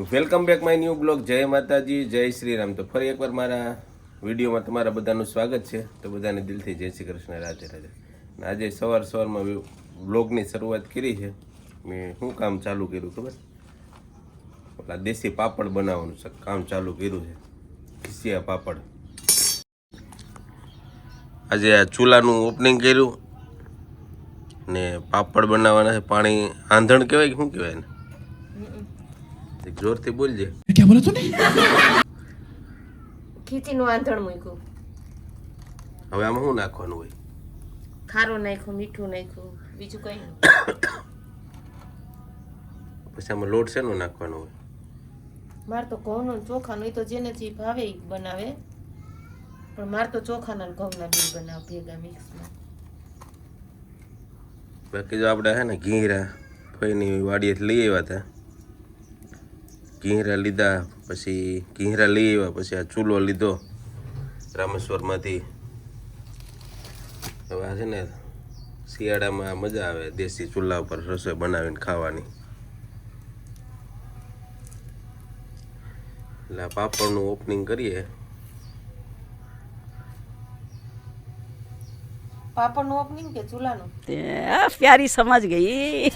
Welcome back my new blog. જય માતાજી, જય શ્રી રામ. તો ફરી એકવાર મારા વિડીયોમાં તમારા બધાનું સ્વાગત છે. તો બધાને દિલથી જય શ્રી કૃષ્ણ, રાધે રાધે. આજે સવારમાં બ્લોગની શરૂઆત કરી છે. મેં શું કામ ચાલુ કર્યું ખબર? ઓલા દેશી પાપડ બનાવવાનું કામ ચાલુ કર્યું છે, ખીસિયા પાપડ. આજે આ ચૂલાનું ઓપનિંગ કર્યું ને પાપડ બનાવવાના છે. પાણી આંધણ કહેવાય કે શું કહેવાય ને? જોરથી બોલજે. क्या बोला तूने? ખીચીનું આંધણ મૂક્યું. હવે આમાં શું નાખવાનું હોય? ખારું નાખ્યું, મીઠું નાખ્યું, બીજું કઈ નહીં. પછી આમાં લોટ શેનો નાખવાનો હોય? મારે તો ઘઉંનું ચોખાનું, એ તો જેને જે ભાવે ઈ બનાવે, પણ મારે તો ચોખાના ઘઉંના બી બનાવ ભેગા મિક્સમાં. બાકી જો આપણે હે ને ઘીરા ફઈની વાડીએથી લઈ આવ્યા હતા. ઘીરા લીધા, પછી ઘીરા લઈ આવ્યા, પછી આ ચૂલો લીધો રામેશ્વરમાંથી. હવે આ છે ને શિયાળામાં મજા આવે દેશી ચૂલા ઉપર રસોઈ બનાવીને ખાવાની. એટલે આ પાપડનું ઓપનિંગ કરીએ. પાપડનું ઓપનિંગ કે ચૂલાનું? प्यारी समझ गई.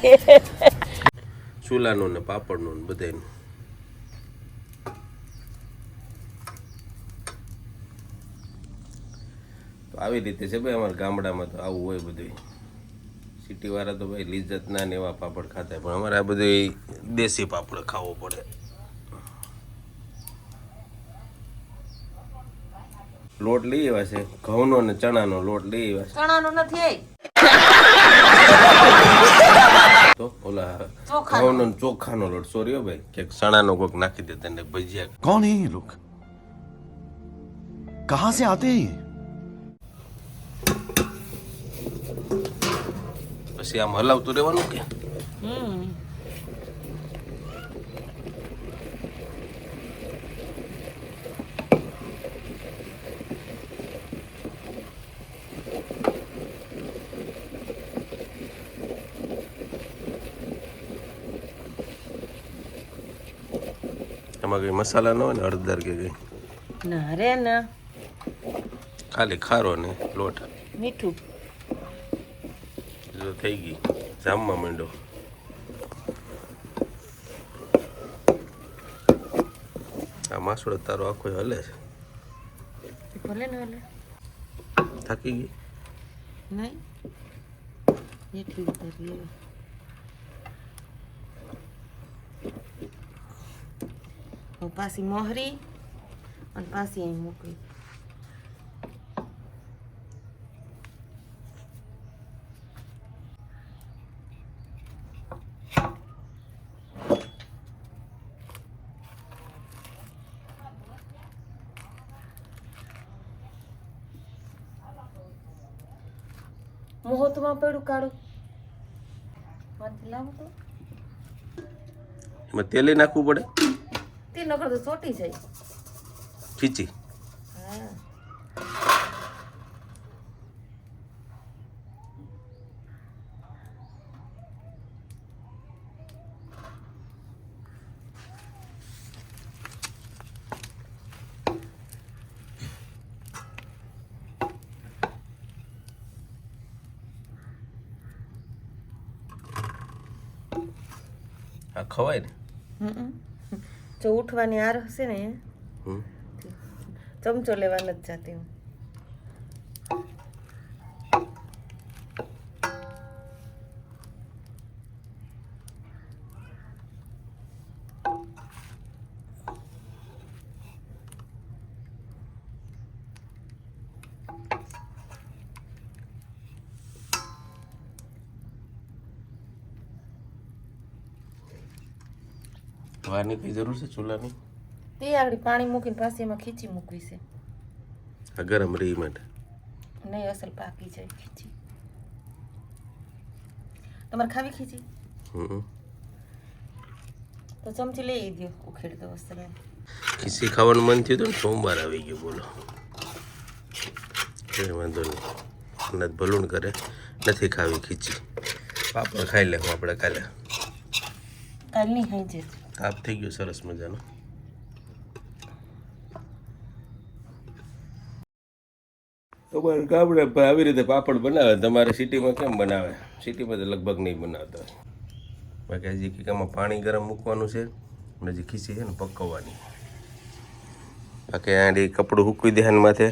ચૂલાનું ને પાપડનું ને બધાનું. તો આવી રીતે છે ભાઈ, અમારા ગામડામાં તો આવું હોય બધું. સિટીવાળા તો ભાઈ લિજ્જત ના ને એવા પાપડ ખાતા, પણ અમારે આ બધું દેશી પાપડ ખાવો પડે. લોટ લઈ આવ્યા છે ઘઉંનો ને ચણાનો લોટ લઈ આવ્યા છે. ચણાનું નથી. તો ઓલા ઘઉંનો ને ચોખાનો લોટ. સોરી હો ભાઈ, કે ચણાનો કોક નાખી દે તને ભજીયા. कौन है ये लोग? कहाँ से आते हैं? પછી આમ હલાવતું રહેવાનું કે? એમાં કઈ મસાલા ન હોય ને, હળદર કે કઈ? ના રે ના, ખાલી ખારો ને લોટ. મીઠું. જો થઈ ગઈ, જામવા માંડો. આ માસોડો તારો આખો હલે છે. ભલે ને ભલે. થાકી ગઈ? નહીં, એટલી ઉતારી. પાછી મોહરી અને પાછી અહીં મૂકવી. મુહૂર્તમાં પડ્યું કાઢું લાવો તો. એમાં તેલે નાખવું પડે? તે નકર તો ચોટી જાય. ખીચી હા, આ ખવાય ને? જો ઉઠવાની આર હશે ને ચમચો લેવા નથી જાતી હું. વાની કઈ જરૂર છે ચૂલાની? તે આગળ પાણી મૂકીને પાછી એમાં ખીચી મૂકવી છે. આ ગરમ રહી માટે નહીં, અસલ પાકી જાય ખીચી. તમારે ખાવી ખીચી? તો ચમચી લઈ દો, ઉખેડી દો. અસલ ખીચી ખાવાનું મન થયું હતું ને, સોમવાર આવી ગયો. બોલો, કઈ વાંધો નહીં, નથી ભલું કરે, નથી ખાવી ખીચી. પાપડ ખાઈ લેવું આપણે કાલે. કાલની ખાઈ જશે. તાપ થઈ ગયો સરસ મજાનો. તમારે ગામડે આવી રીતે પાપડ બનાવે, તમારે સિટીમાં કેમ બનાવે? સિટીમાં તો લગભગ નહીં બનાવતા હોય. બાકી હજી કીકામાં પાણી ગરમ મૂકવાનું છે, હજી ખીચી છે ને પકવવાની. બાકી આડી કપડું સૂકવી દે માથે,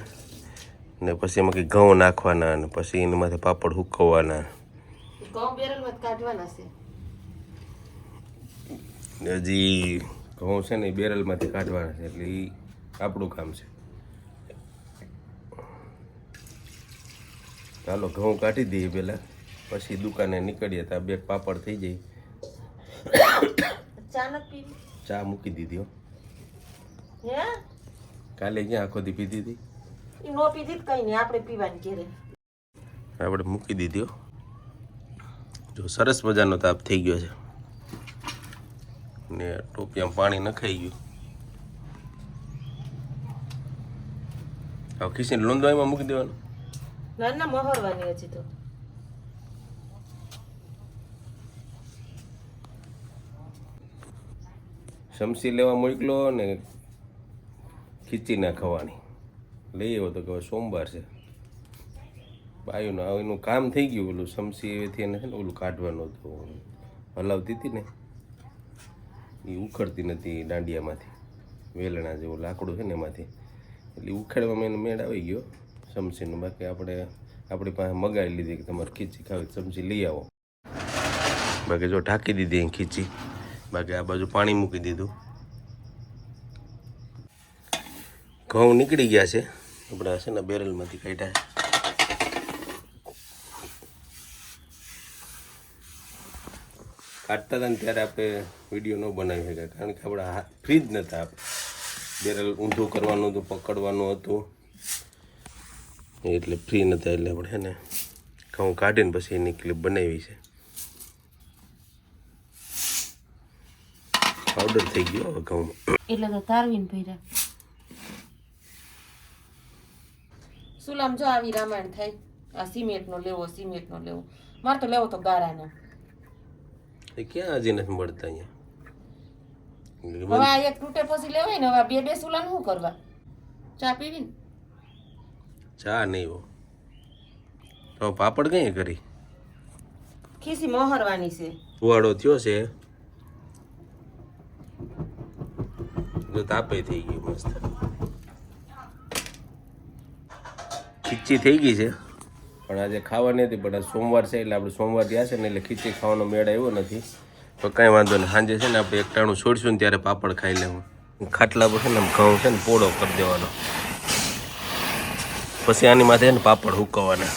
ને પછી એમાં કંઈ ઘઉં નાખવાના, ને પછી એના માથે પાપડ સૂકવવાના. ઘઉં બેરલમાં કાઢવાના છે. ને હજી ઘઉં છે ને એ બેરલમાંથી કાઢવાના છે, એટલે એ આપણું કામ છે. ચાલો ઘઉં કાઢી દઈએ પહેલાં, પછી દુકાને નીકળીએ તો આ બે પાપડ થઈ જાય. ચા નથી પીવી? ચા મૂકી દીધી હો. હે? કાલે ક્યાં આખો દી પીધી હતી? એ નો પીધી જ કઈ નહીં, આપણે પીવાની ઘેરે. આપણે મૂકી દીધી હો. જો સરસ મજાનો તાપ થઈ ગયો છે, ને ટોપિયામાં પાણી નખાઈ ગયું. હવે ખીસીને લોંદવાઈમાં મૂકી દેવાનું. ના ના, મહોરવાની હજી તો. શમસી લેવા મોકલો ને ખીચી ના ખવાની લઈ આવ્યો તો કે હવે સોમવાર છે. બાયુનું એનું કામ થઈ ગયું. ઓલું શમસી એથી એને છે ને ઓલું કાઢવાનું હતું, હલાવતી હતી ને એ ઉખડતી નથી દાંડિયામાંથી, વેલણા જેવું લાકડું છે ને એમાંથી, એટલે ઉખાડવામાં એને મેળ આવી ગયો શમસીનું. બાકી આપણી પાસે મગાવી લીધી કે તમારે ખીચી ખાવી શમસી લઈ આવો. બાકી જો ઢાંકી દીધી ખીચી. બાકી આ બાજુ પાણી મૂકી દીધું. ઘઉં નીકળી ગયા છે આપણા છે ને બેરલમાંથી કાઢ્યા. કાઢતા હતા ને ત્યારે આપણે વિડીયો ન બનાવી શક્યા, કારણ કે આપણા ફ્રી જ નહોતા. બેરલ ઊંધું કરવાનું હતું, પકડવાનું હતું, એટલે ફ્રી નહોતા. એટલે આપણે છે ને ઘઉં કાઢીને પછી એની ક્લિપ બનાવી છે. પાવડર થઈ ગયો હવે ઘઉં, એટલે તો તારવીને ભર્યા. સુલામ જો આવી રામાયણ થાય. આ સિમેન્ટનો લેવો, સિમેન્ટનો લેવો. મારે તો લેવો તો ગારાનો. એ ક્યાં હજી નથી મળતા હવે અહીંયા. આ એક તૂટે પછી લેવાય ને. હવે બે બે સુલાન શું કરવા? ચા પીવી ને? ચા નહીં હો. તો પાપડ કઈ કરી? ખીસી મોહરવાની છે. ફુવાડો થયો છે, જો તાપે થઈ ગઈ મસ્ત. ખીચી થઈ ગઈ છે, પણ આજે ખાવાની હતી. પણ આ સોમવાર છે એટલે આપણે સોમવાર ત્યાં છે ને એટલે ખીચી ખાવાનો મેળ આવ્યો નથી. તો કાંઈ વાંધો નહીં, સાંજે છે ને આપણે એક ટાણું છોડશું ને ત્યારે પાપડ ખાઈ લેવું. ખાટલા પર છે ને ઘઉં છે ને પોળો કરી દેવાનો, પછી આની માથે ને પાપડ હુકવવાના.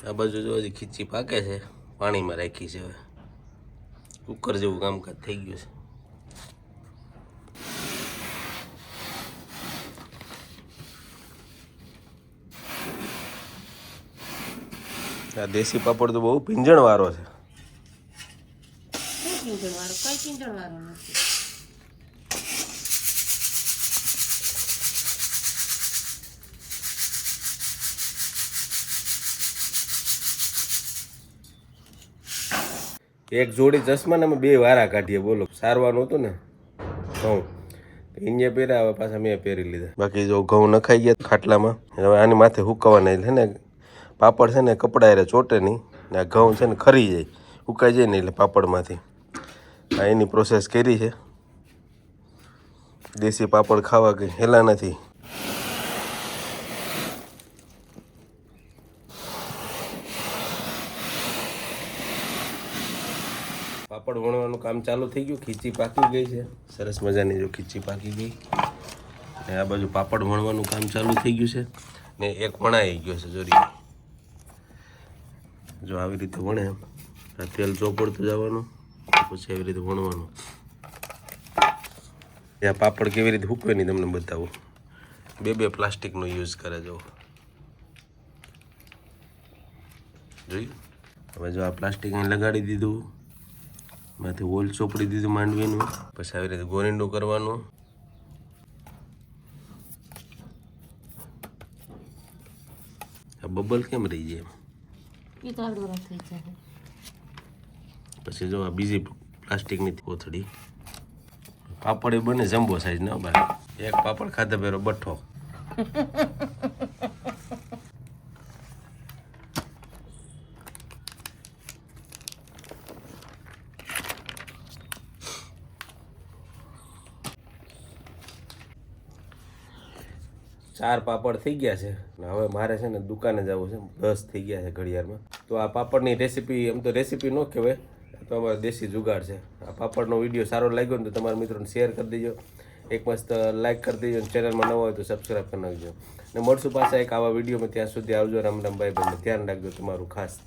આ બાજુ જો હજી ખીચી પાકે છે, પાણીમાં રાખી છે. હવે કુકર જેવું કામકાજ થઈ ગયું છે. આ દેશી પાપડ તો બહુ પીંજણ વાળો છે. શું પીંજણ વાળો? કઈ પીંજણ વાળો નથી. એક જોડી ચશ્મા ને અમે બે વારા કાઢીએ. બોલો, સારવાનું હતું ને ઘઉં એને પહેર્યા, હવે પાછા મેં પહેરી લીધા. બાકી જો ઘઉં નખાઈ ગયા ખાટલામાં, હવે આની માથે હુકવવાના છે ને. પાપડ છે ને કપડા એ ચોટે નહીં, ને આ ઘઉં છે ને ખરી જાય, ઉકાઈ જાય ને એટલે પાપડમાંથી. આ એની પ્રોસેસ કરી છે. દેશી પાપડ ખાવા કંઈ હેલા નથી. પાપડ વણવાનું કામ ચાલુ થઈ ગયું. ખીચી પાકી ગઈ છે સરસ મજાની. જો ખીચી પાકી ગઈ, ને આ બાજુ પાપડ વણવાનું કામ ચાલુ થઈ ગયું છે, ને એક વણાઈ ગયો છે. જોરી જો આવી રીતે વણે, આ તેલ ચોપડતું જવાનું, પછી આવી રીતે વણવાનું. ત્યાં પાપડ કેવી રીતે હૂકવે નહીં તમને બતાવું. બે પ્લાસ્ટિકનો યુઝ કરે જો. જોયું? હવે જો આ પ્લાસ્ટિક અહીં લગાડી દીધું, માથે હોલ ચોપડી દીધું માંડવીનું, પછી આવી રીતે ગોરીંડું કરવાનું. આ બબલ કેમ રહી જાય? એ તો આડો થઈ જાય. પછી જો આ બીજી પ્લાસ્ટિકની કોથળી. પાપડ એ બને જમ્બો સાઈઝ ના બરાબર. એક પાપડ ખાધા પેલો બઠ્ઠો. ચાર પાપડ થઈ ગયા છે ને હવે મારે છે ને દુકાને જવું છે. 10 થઈ ગયા છે ઘડિયાળમાં. તો આ પાપડની રેસીપી એમ તો રેસીપી ન કહેવાય, તો અમારો દેશી જુગાડ છે. આ પાપડનો વિડીયો સારો લાગ્યો ને તો તમારા મિત્રોને શેર કરી દેજો, એક મસ્ત લાઇક કરી દેજો, અને ચેનલમાં નવો હોય તો સબસ્ક્રાઈબ કરી નાખજો. ને મળશું પાછા એક આવા વિડીયોમાં. ત્યાં સુધી આવજો. Ram Ram, bye bye. ધ્યાન રાખજો તમારું ખાસ.